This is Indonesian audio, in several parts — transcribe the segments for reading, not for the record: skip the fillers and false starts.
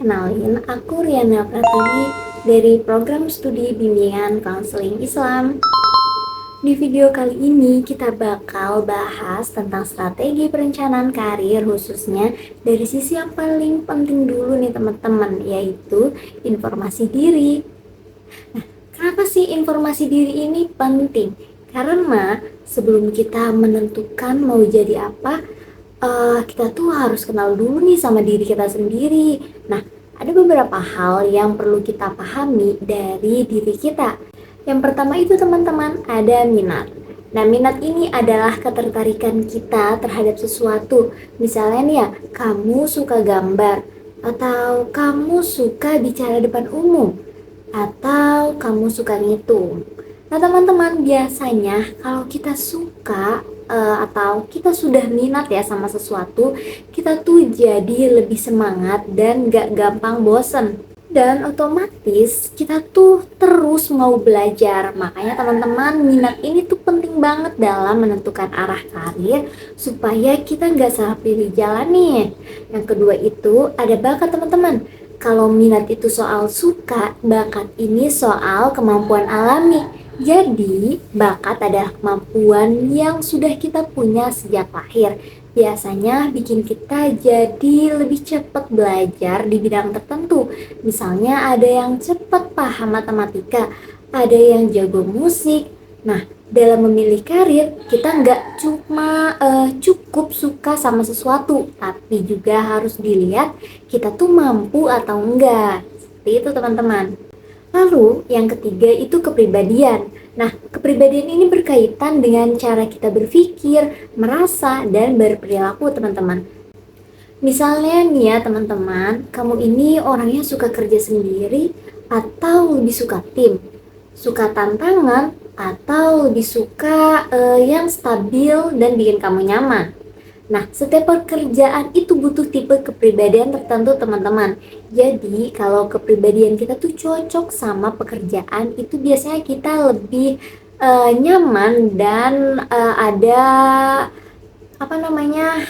Kenalin, aku Riana Pratiwi dari program studi bimbingan konseling Islam. Di video kali ini kita bakal bahas tentang strategi perencanaan karir khususnya dari sisi yang paling penting dulu nih teman-teman, yaitu informasi diri. Nah, kenapa sih informasi diri ini penting? Karena sebelum kita menentukan mau jadi apa, kita tuh harus kenal dulu nih sama diri kita sendiri. Nah, ada beberapa hal yang perlu kita pahami dari diri kita. Yang pertama itu teman-teman, ada minat. Nah, minat ini adalah ketertarikan kita terhadap sesuatu. Misalnya nih ya, kamu suka gambar, atau kamu suka bicara depan umum, atau kamu suka ngitung. Nah, teman-teman, biasanya kalau kita suka atau kita sudah minat ya sama sesuatu, kita tuh jadi lebih semangat dan gak gampang bosen. Dan otomatis kita tuh terus mau belajar. Makanya teman-teman, minat ini tuh penting banget dalam menentukan arah karir supaya kita nggak salah pilih jalan nih. Yang kedua itu ada bakat teman-teman. Kalau minat itu soal suka, bakat ini soal kemampuan alami. Jadi, bakat adalah kemampuan yang sudah kita punya sejak lahir. Biasanya bikin kita jadi lebih cepat belajar di bidang tertentu. Misalnya ada yang cepat paham matematika, ada yang jago musik. Nah, dalam memilih karir, kita nggak cuma cukup suka sama sesuatu, tapi juga harus dilihat kita tuh mampu atau enggak. Seperti itu teman-teman. Lalu yang ketiga itu kepribadian. Nah, kepribadian ini berkaitan dengan cara kita berpikir, merasa, dan berperilaku teman-teman. Misalnya nih ya teman-teman, kamu ini orangnya suka kerja sendiri atau lebih suka tim, suka tantangan atau lebih suka yang stabil dan bikin kamu nyaman. Nah, setiap pekerjaan itu butuh tipe kepribadian tertentu teman-teman. Jadi, kalau kepribadian kita tuh cocok sama pekerjaan, itu biasanya kita lebih nyaman dan ada apa namanya?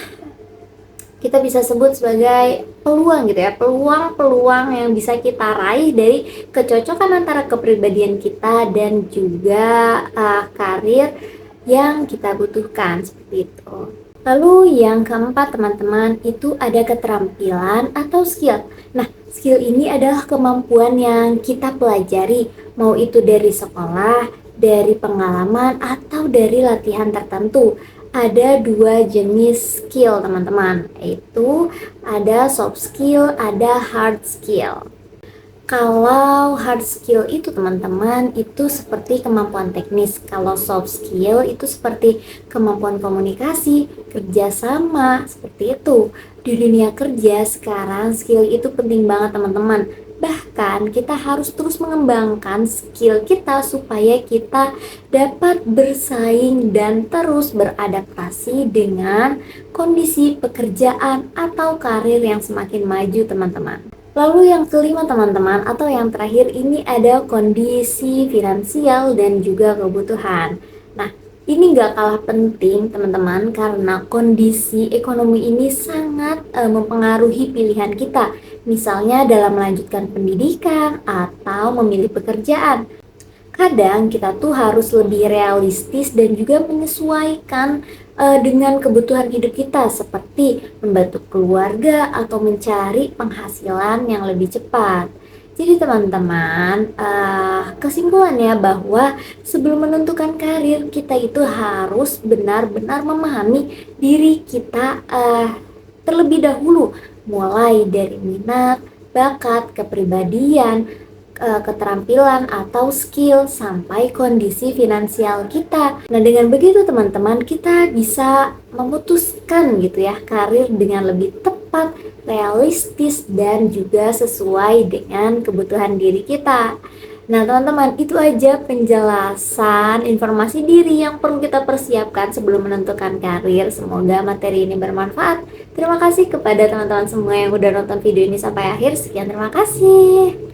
Kita bisa sebut sebagai peluang gitu ya, peluang-peluang yang bisa kita raih dari kecocokan antara kepribadian kita dan juga karir yang kita butuhkan seperti itu. Lalu yang keempat teman-teman itu ada keterampilan atau skill. Nah, skill ini adalah kemampuan yang kita pelajari, mau itu dari sekolah, dari pengalaman, atau dari latihan tertentu. Ada dua jenis skill teman-teman, yaitu ada soft skill, ada hard skill. Kalau hard skill itu teman-teman itu seperti kemampuan teknis. Kalau soft skill itu seperti kemampuan komunikasi, kerjasama, seperti itu. Di dunia kerja sekarang skill itu penting banget teman-teman. Bahkan kita harus terus mengembangkan skill kita supaya kita dapat bersaing dan terus beradaptasi dengan kondisi pekerjaan atau karir yang semakin maju teman-teman. Lalu yang kelima teman-teman atau yang terakhir ini ada kondisi finansial dan juga kebutuhan. Nah, ini gak kalah penting teman-teman karena kondisi ekonomi ini sangat mempengaruhi pilihan kita. Misalnya dalam melanjutkan pendidikan atau memilih pekerjaan. Kadang kita tuh harus lebih realistis dan juga menyesuaikan dengan kebutuhan hidup kita seperti membantu keluarga atau mencari penghasilan yang lebih cepat. Jadi teman-teman, kesimpulannya bahwa sebelum menentukan karir kita itu harus benar-benar memahami diri kita terlebih dahulu, mulai dari minat, bakat, kepribadian, keterampilan atau skill sampai kondisi finansial kita. Nah, dengan begitu teman-teman, kita bisa memutuskan gitu ya karir dengan lebih tepat, realistis dan juga sesuai dengan kebutuhan diri kita. Nah, teman-teman, itu aja penjelasan informasi diri yang perlu kita persiapkan sebelum menentukan karir. Semoga materi ini bermanfaat. Terima kasih kepada teman-teman semua yang udah nonton video ini sampai akhir. Sekian, terima kasih.